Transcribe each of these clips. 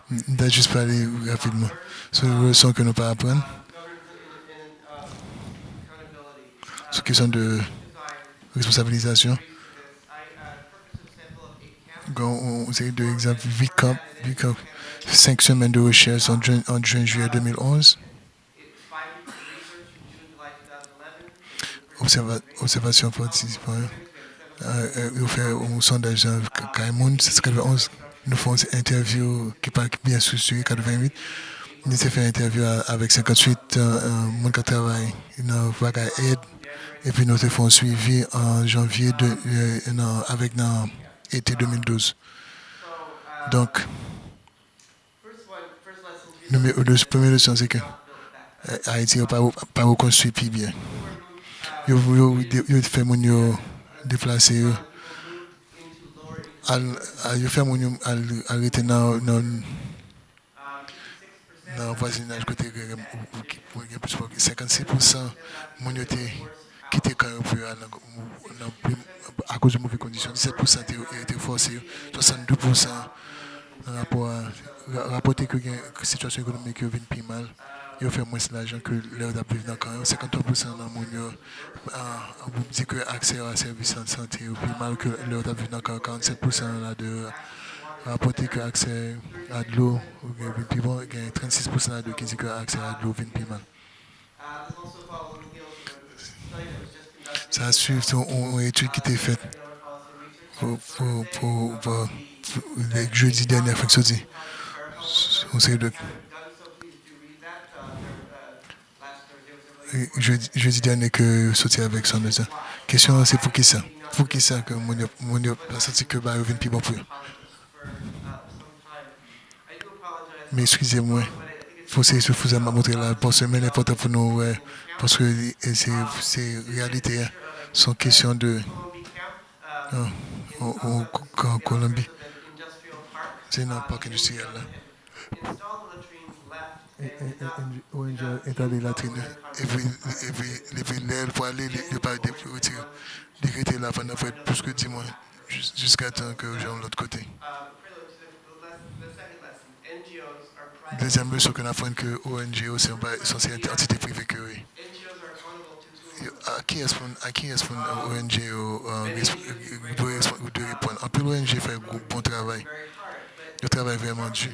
Là, juste pour aller rapidement sur les leçons que nous pas apprendre, sur la question de responsabilisation. On série de exemples, VCAP, 5 semaines de recherche en juin-juillet 2011, observation participant. Ils fait un sondage dans Cameroun, c'est 91. Nous faisons une interview qui n'est pas bien structurée, 88. Nous avons fait une interview avec 58 monde qui travaille dans Vaga Aid. Et puis nous avons fait un suivi en janvier avec dans été 2012. Donc, le premier leçon, c'est que Haïti n'a pas reconstruit plus bien. Ils fait mon déplacer. Ils fait mon arrêter dans le voisinage côté plus 56% mon été quitté quand à cause de mauvaises conditions. 17% étaient forcés. 62% rapport à rapporter que la situation économique vient plus mal. Ils ont fait moins d'argent que leur d'appel dans quand 53% dans mon vous dit que l'accès à services de santé est plus mal que leur d'appel dans 47% là de rapporter que l'accès à de l'eau vient plus bon. 36% là de qui dit que l'accès à de l'eau vient plus mal. Ça suit une étude qui était faite pour les jeudi dernier, fait que ça dit. On sait de jeudi dernier que sorti avec son médecin. Question c'est pour qui ça? Pour qui ça que mon a senti que bah vient plus bon pour eux. Mais excusez-moi, faut c'est ce que vous avez montré là pour semaine important pour nous parce que c'est réalité hein. Sont question de en Colombie. C'est dans le parc industriel là. ONG est allé latrine. Et puis l'air pour aller, il n'y a pas de retirer. Décréter là pendant plus que 10 mois. Jusqu'à temps que j'ai de l'autre côté. Deuxième leçon qu'on apprend que ONG sont censées être entités privées que oui. À qui répond ONG doit répondre. En plus, l'ONG fait un bon travail. Le travail vraiment dur.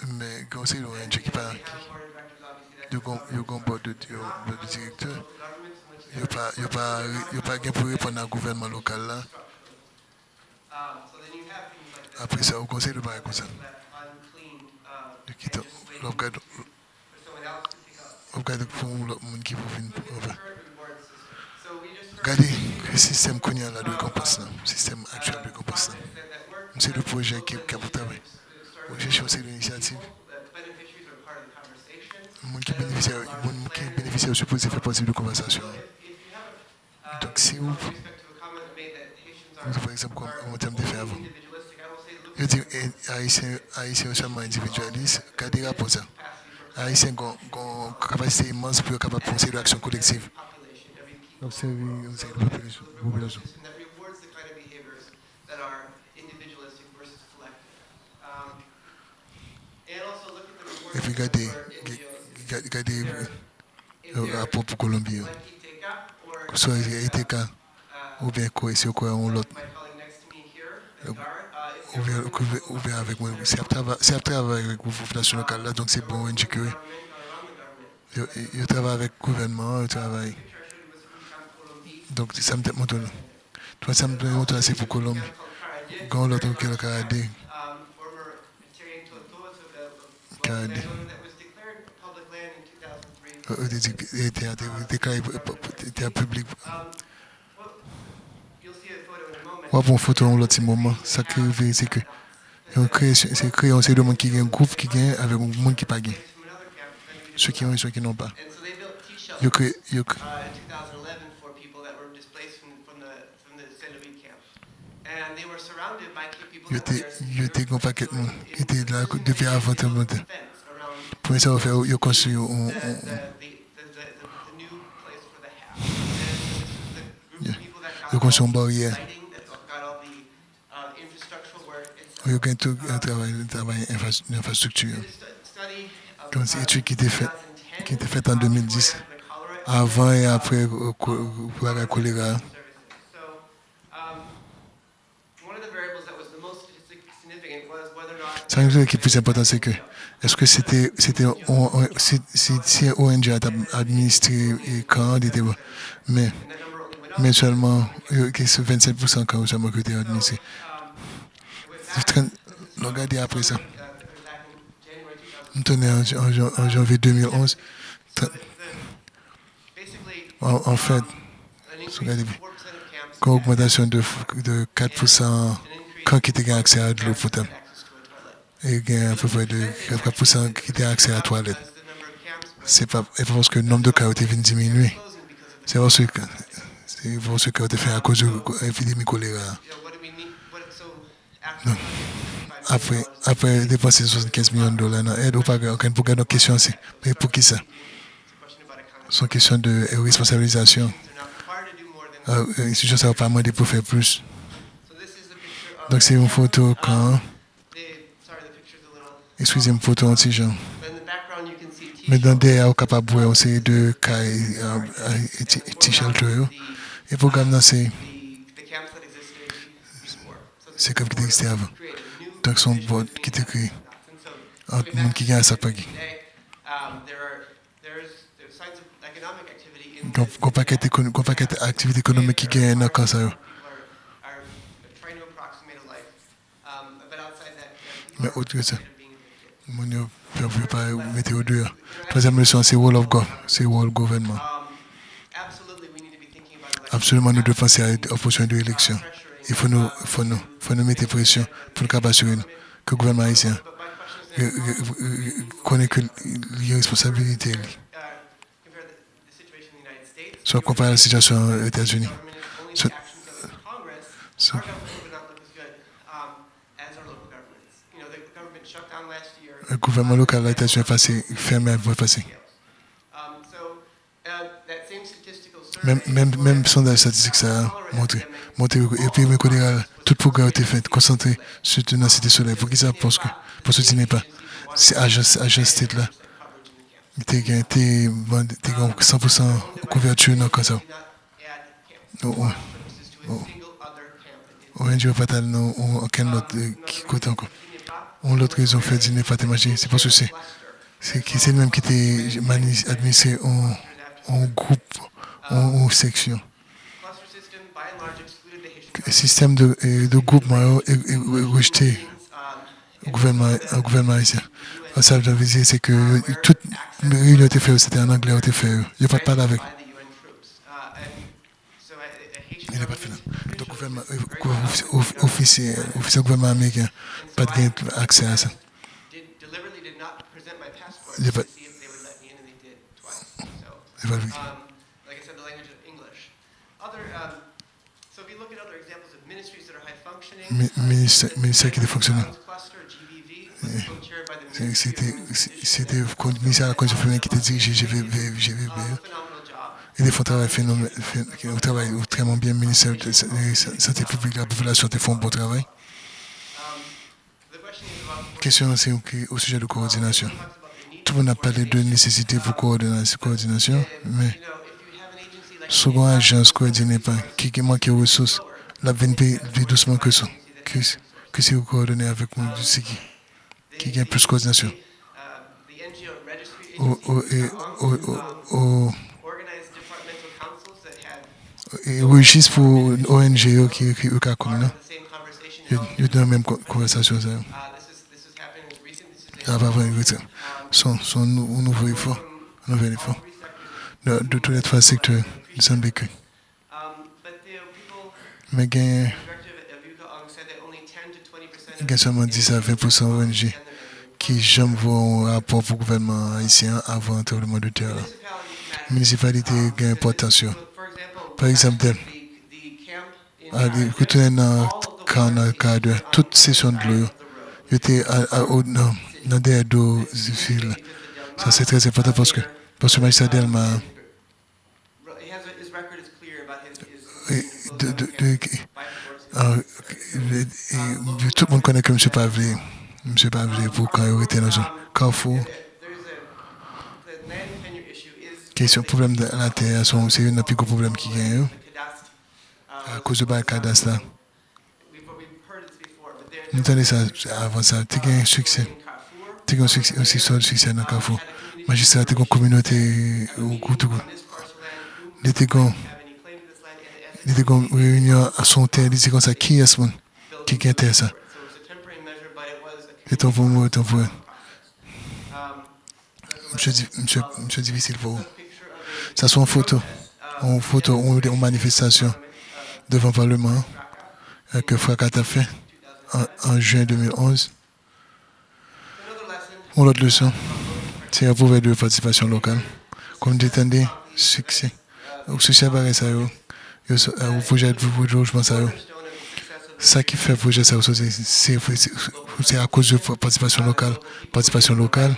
Mais quand c'est l'ONG qui parle, il y a un board de directeur, il n'y a pas de pour répondre au gouvernement local là. Après ça, au conseil de parler comme ça. De quitter. Regardez pour le monde qui peut venir. Regardez le système qu'on a là de récompense, le système actuel de récompense. C'est le projet qui a pour travailler. J'ai aussi l'initiative. Le monde qui bénéficie est supposé faire partie de la conversation. Donc si vous, par exemple, comme en termes de faire avant, je dis Haïtien seulement individualiste, regardez rapport ça. Haïtien ont une capacité immense pour être capable de penser de l'action collective. Observer la population. Et puis regardez le rapport pour Colombie. Soit ITK ou bien cohésion ou l'autre. Ou bien avec moi. C'est à travailler avec la population locale là, donc c'est bon, NGQ. Je travaille avec le gouvernement, je travaille. Donc ça me montre là. Toi, ça me montre c'est pour Colombie. Quand l'autre qui est le Canada. Canada. Était public. On va prendre une photo dans l'autre moment. Ça crée, c'est que c'est créé un série de monde qui a un groupe qui gagne avec un monde qui n'a pas gagné. Ceux qui ont et ceux qui n'ont pas. Ils créent. Ils étaient un paquet de monde qui était là depuis avant de monter. Pour ça, ils ont construit ils ont construit une barrière. Il y a tout un travail d'infrastructure. Comme c'est une étude qui était faite en 2010, avant et après pour la choléra. Ça qui est plus important, c'est que est-ce que si ONG a administré et quand il était bon, mais seulement c'est 27% quand seulement que était administré. Regardez après ça. Nous tenons en janvier 2011. En fait, regardez bien. Une augmentation de 4% quand qui était accès à de l'eau potable. Et il y a à peu près de 4% qui était accès à la toilette. C'est pas parce que le nombre de cas était diminué. C'est parce que cas été fait à cause de l'épidémie choléra. Après dépenser 75 millions de dollars dans l'aide, pour gagner nos questions, mais pour qui ça? C'est une question de responsabilisation. L'institution ne va pas demander pour faire plus. Donc c'est une photo quand. Excusez-moi, photo en petit genre. Mais dans derrière, on est capable de voir une série de cas et t-shirts. Et le programme, c'est comme qui existait avant. Donc son board qui était créé entre le monde qui gagne à sa pagi. Qu'on paquet d'activités économiques qui gagnent dans le cancer. Mais autre que ça, on ne peut pas mettre au dehors. Troisième leçon, c'est World Government. Absolument, nous devons penser à l'opposition de l'élection. Il faut nous mettre pression pour nous assurer que le gouvernement haïtien connaît que les responsabilités. Soit comparé à la situation aux États-Unis. Le gouvernement local à États-Unis est fermé à passer. Même sondage statistique, ça a montré. Et puis, tout programme a été fait, concentré sur la cité soleil. Pour qui ça? Parce que tu n'es pas. C'est ajusté là. Tu as 100% couverture dans le ça. On ne pas aucun autre qui côté encore. On l'autre raison fait dîner pas t'imaginer. C'est parce que c'est le même qui était administré en groupe, en section. Le système de groupement est rejeté au gouvernement haïtien. Ça veut dire c'est que toute réunion était faite, c'était en anglais, était fait. Il n'y a pas de parler avec. Il n'a pas fait là. Donc, officier gouvernement américain, pas accès à ça. Il n'y a pas. Ministère qui fonctionnait. C'était le ministère de la Condition féminine qui était dirigé GVB. Ils font un travail très bien. Le ministère de la Santé publique et de la population font un bon travail. La question, c'est au sujet de coordination. Tout le monde a parlé de nécessité pour coordination, mais si une agence ne coordonne pas, qui manque de ressources, la veine plus doucement que ça. Que si vous coordonnez avec moi, c'est qui gagne plus de coordination. Et registre pour ONG qui est comme il y a dans la même conversation. Son nouveau effort, de tous les trois secteurs de Zambéque. Mais il y a seulement 10 à 20% ONG qui jamais vont un rapport pour le gouvernement haïtien avant le tremblement de terre. La municipalité a une importance. Par exemple, retourner dans le cadre, toute session de l'eau, était dans des dos villes. Ça c'est très important parce que le magistrat Delma Euh, tout le monde connaît que M. Pavlé. M. Pavlé, pour quand il était dans un carrefour. Question problème de la terre, c'est un des plus gros problèmes qui gagne. À cause de Barcadas là. Nous entendons ça avant ça. Tu as un succès. Tu as un succès aussi sur le succès dans le carrefour. Magistrat, tu as une communauté au goût de goût. Il était une réunion à son terre. Il était comme ça. Qui est ce monde? Qui est ça? C'est ton pour moi, ton pour eux. Monsieur difficile pour vous. Ça sont une photo, une manifestation devant le Parlement que Fracas a fait en juin 2011. Une autre leçon, c'est un pouvoir de participation locale. Comme vous entendez, succès. Au succès, au projet de logement, ça qui fait le projet, c'est à cause de participation locale. Participation locale.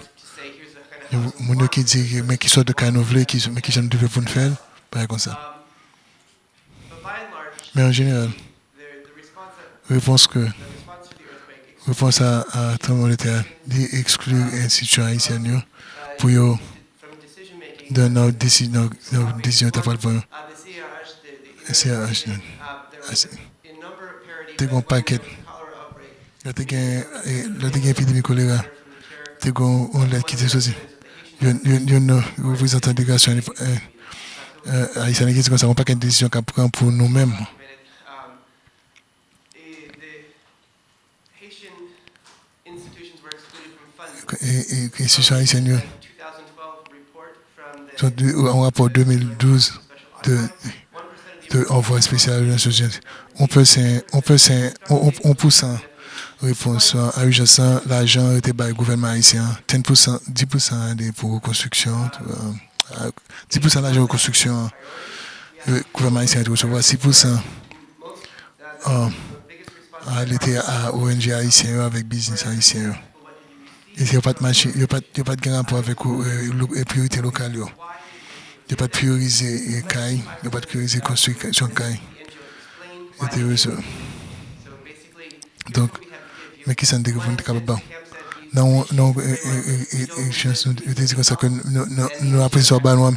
Il y a des gens qui disent, mais qui sortent de Canovlé, mais qui j'en devais pour nous faire, pas comme ça. Mais en général, réponse à tremblement de terre, d'exclure l'institution haïtienne pour donner nos décisions pour eux. C'est un paquet. Il y a une épidémie choléra. Il y a une lettre qui dit aussi. Il y a une représentant de délégation haïtienne qui dit comme ça, un paquet de décisions qu'on prend pour nous-mêmes. Et l'institution haïtienne, un rapport 2012 de envoi spécial de Nations Unies. On pousse en réponse à l'urgence, l'argent était par le gouvernement haïtien, 10% pour reconstruction, 10% de l'argent de reconstruction, le gouvernement haïtien a recevoir 6% à l'été à ONG haïtien avec business haïtien. Et il n'y a pas de marché, il n'y a pas de rapport avec les priorités locales. Il n'y a pas de prioriser CAI, il n'y a pas de prioriser construction CAI. Donc, mais qui s'en déroule capable? Non, je te dis comme ça que nous apprécions Banoam.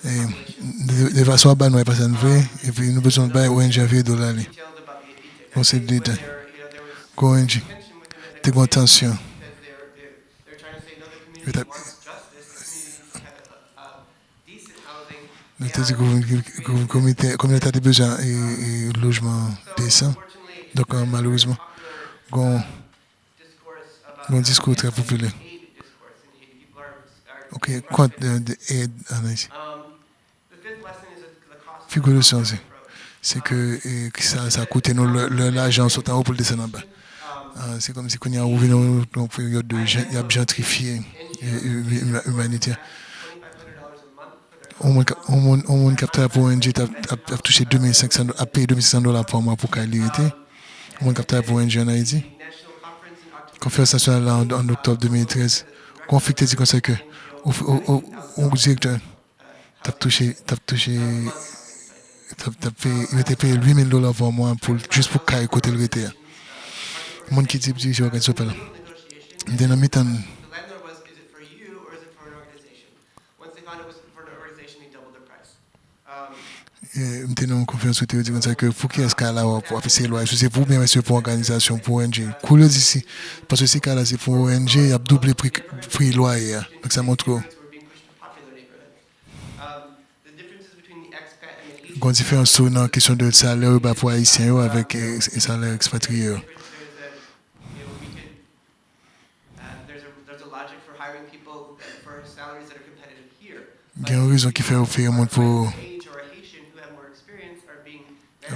De façon à Banoam, parce que vrai, et puis nous besoin de bailler ONG $20. On sait déjà. ONG, t'es en tension. Nous te dis que la communauté a besoin de logement décent. Donc, malheureusement, un discours très populaire. Ok, compte d'aide en Haïti. Figure de leçon, c'est que ça a coûté nous l'argent sautant en haut pour le descendre en bas. C'est comme si on a ouvert une période de gentrifié humanitaire. On monde capteur pour ONG a touché $2,500, a payé $2,500 par mois pour qu'il ait été. On monde capteur pour ONG en Haïti. Conférence nationale en octobre 2013. Conflit dit comme ça que au directeur t'as payé $8,000 par mois juste pour qu'il côté le retard. Le monde qui dit que je vais pas là. Dans le mi-temps. Je une conférence où tu dis que pour qui est-ce qu'elle a pour appeler loi, c'est pour bien sûr pour organisation, pour ONG. Cool ici, parce que ces cas-là, c'est pour ONG, il y a doublé prix loyer. Donc ça montre il y a une différence sur la question de salaire pour les Haïtiens avec les salaires expatriés. Il y a une raison qui fait offrir un monde pour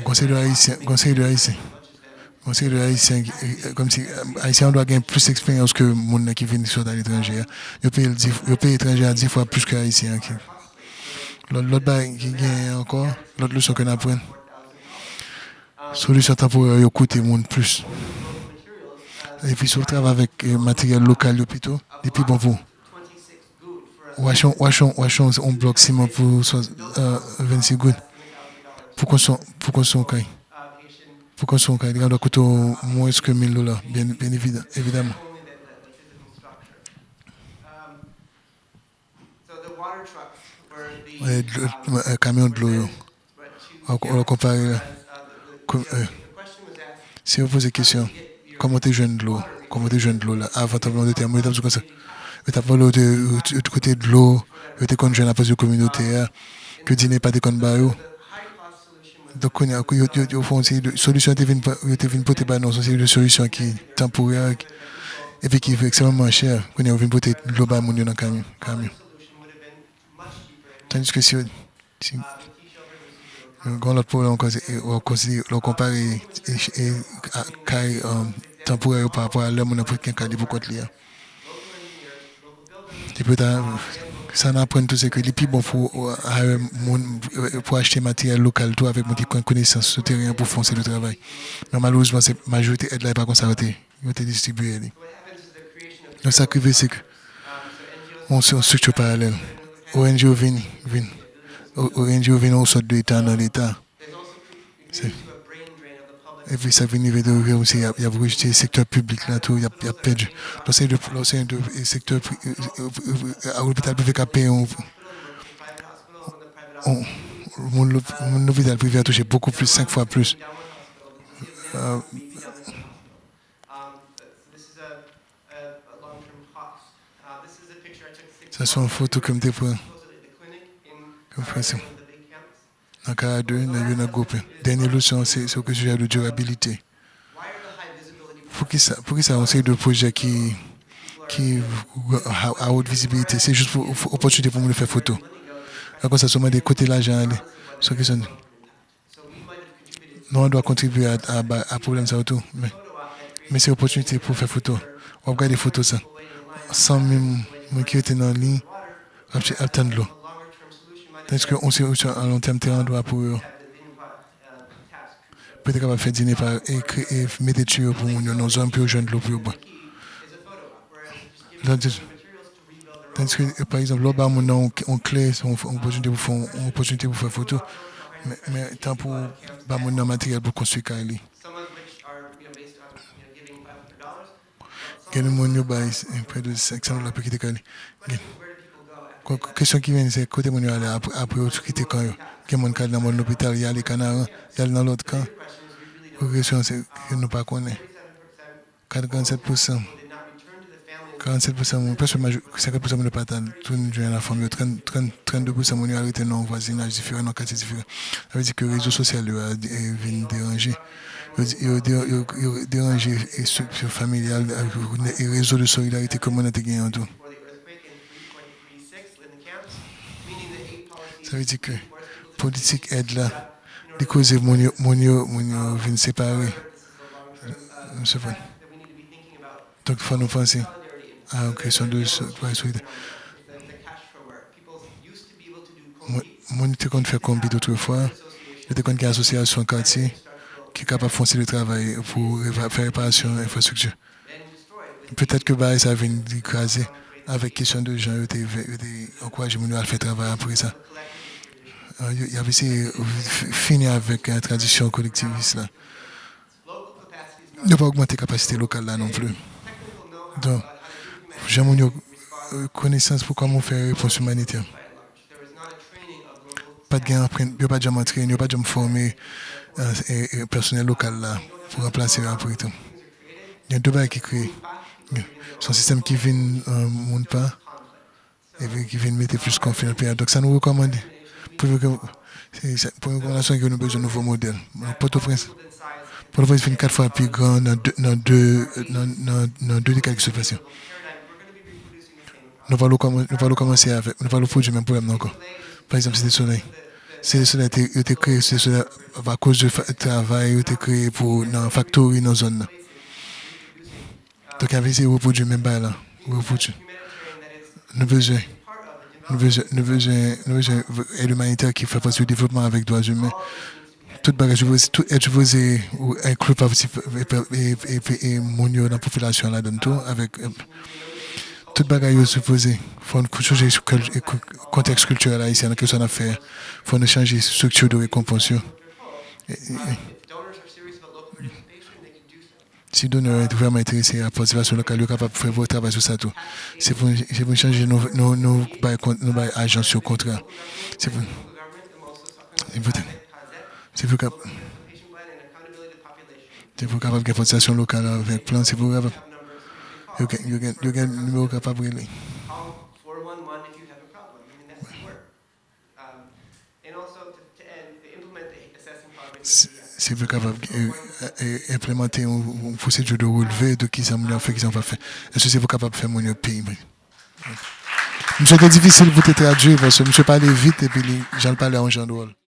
Conseil de Haïtien, comme si Haïtien doit gagner plus d'expérience que les gens qui viennent sur l'étranger. Ils payent l'étranger à 10 fois plus que les Haïtiens. L'autre bail qui gagne encore, l'autre leçon qu'on apprend. Solution temporaire, il coûte le monde plus. Et puis, si on travaille avec matériel local, plutôt, et puis bon pour. Wachon, on bloque ciment pour 26 gouttes. Pour qu'on soit caille. Pour construire un cas, il doit coûter moins que $1000, bien évidemment. Un camion de l'eau, on va comparer. Si vous posez la question, comment tu jeune de l'eau, comment tu jeune de l'eau là, avant de terme, tu as comme ça. Tu as parlé de côté de l'eau, tu es comme jeune à la communautaire, que dîner pas de con barreau. Donc, il y a une solution qui vient pour te non, c'est une solution qui est temporaire et puis qui est extrêmement chère. Quand il vient pour te l'eau dans le camion. Tandis que si quand l'autre problème, on compare et temporaire par rapport à l'homme, on a pris qu'un cas de beaucoup de liens. Ça n'apprend tout ce que les plus bon pour acheter matériel local tout avec mon petit connaissance souterrain pour foncer le travail. Mais malheureusement, c'est majorité aide là n'est pas conservée. Ils ont été distribués. Donc ça qui veut c'est que on se structure parallèle. ONG vient au sort de l'État dans l'État. Et puis ça vient de aussi, il y a beaucoup de secteur public là, tout, il y a perdu. Donc c'est le secteur à l'hôpital privé qui a payé. Mon hôpital privé a touché beaucoup plus, 5 fois plus. Ça sont une photo comme des points. Comme ça. Dans le cas 2, il y a une groupe. Dernière leçon, c'est ce que je de durabilité. Pour qui ça, on sait de projets qui à haute visibilité, c'est juste pour opportunité pour me faire photo. Comme ça, seulement des côtés l'argent, ceux qui sont. Non, on doit contribuer à problème ça autour. Mais c'est une opportunité pour faire photo. On regarde des photos ça. Sans même qui étaient dans la ligne, attendre l'eau. Tandis qu'on sait à long terme, on doit pour peut-être qu'on va faire dîner par et mettre des tuyaux pour nos zones plus jeunes de l'eau pour boire. Tandis que, par exemple, là-bas, on clé, on opportunité pour faire photo, mais tant pour mon matériel pour construire Kylie. Il y a des gens qui près de $500 pour quitter Kylie. La question qui vient, c'est côté mon aller après quitter quand il y a mon cas dans l'hôpital, il y a les canards, il y a dans l'autre camp. La question, c'est que nous ne pas connaître. 47%. 47%, presque 50% de pas tout dans la famille, 32% de arrêté dans le voisinage différent, dans le quartier différent. Ça veut dire que les réseaux sociaux viennent déranger. Ils déranger les structures familiales, les réseaux de solidarité communautaire gagnent en tout. Ça veut dire que la politique aide là, les causes viennent séparer. Donc il faut nous penser à la question de solidarité. Moi, je compte faire combi d'autrefois. Je compte qu'il y a une association quartier qui est capable de foncer le travail pour faire réparation de l'infrastructure. Peut-être que ça vient d'écraser avec question de gens qui ont encouragé à faire travail après ça. Il y avait fini avec la tradition collectiviste là. Ne pas augmenter la capacité locale là non plus. Donc, j'ai mon connaissance pour comment faire réponse humanitaire. Pas de gain, il n'y a pas de entraîner, il n'y a pas de former le personnel local là pour remplacer après tout. Il y a deux bails qui créent. Son système qui vient monte pas et qui vient mettre plus confiance. Donc ça nous recommande. Pour une recommandation que nous avons besoin de nouveaux modèles. Port-au-Prince fait 4 fois plus grand dans deux des quelques situations. Nous allons commencer avec. Nous allons produire le même problème encore. Par exemple, c'est le soleil. C'est le soleil qui a été créé à cause du travail, il a été créé pour dans factory dans la zone. Donc, il y a essayé de reproduire le même bail là. Nous avons besoin d'aide humanitaire qui fait partie du développement avec droits humains. Tout bagage, tout être supposé inclure et dans la population là-dedans tout avec tout bagage supposé. Il faut changer le contexte culturel haïtien que ça a fait. Il faut changer la structure de récompense. si donneur est vraiment intéressé à la participation locale, il est capable de faire votre travail sur ça tout. C'est pour changer nos agents sur contrat. C'est pour, c'est pour capable de participation locale avec plan, c'est pour capable. You get numéro capable de c'est pour capable d'implémenter une procédure de relevé de qui ça m'a fait, qui ça va faire. Est-ce que c'est pour capable de faire mon pays? Monsieur, c'est difficile pour te traduire parce que monsieur parlait vite et puis j'en parlais en genre de rôle.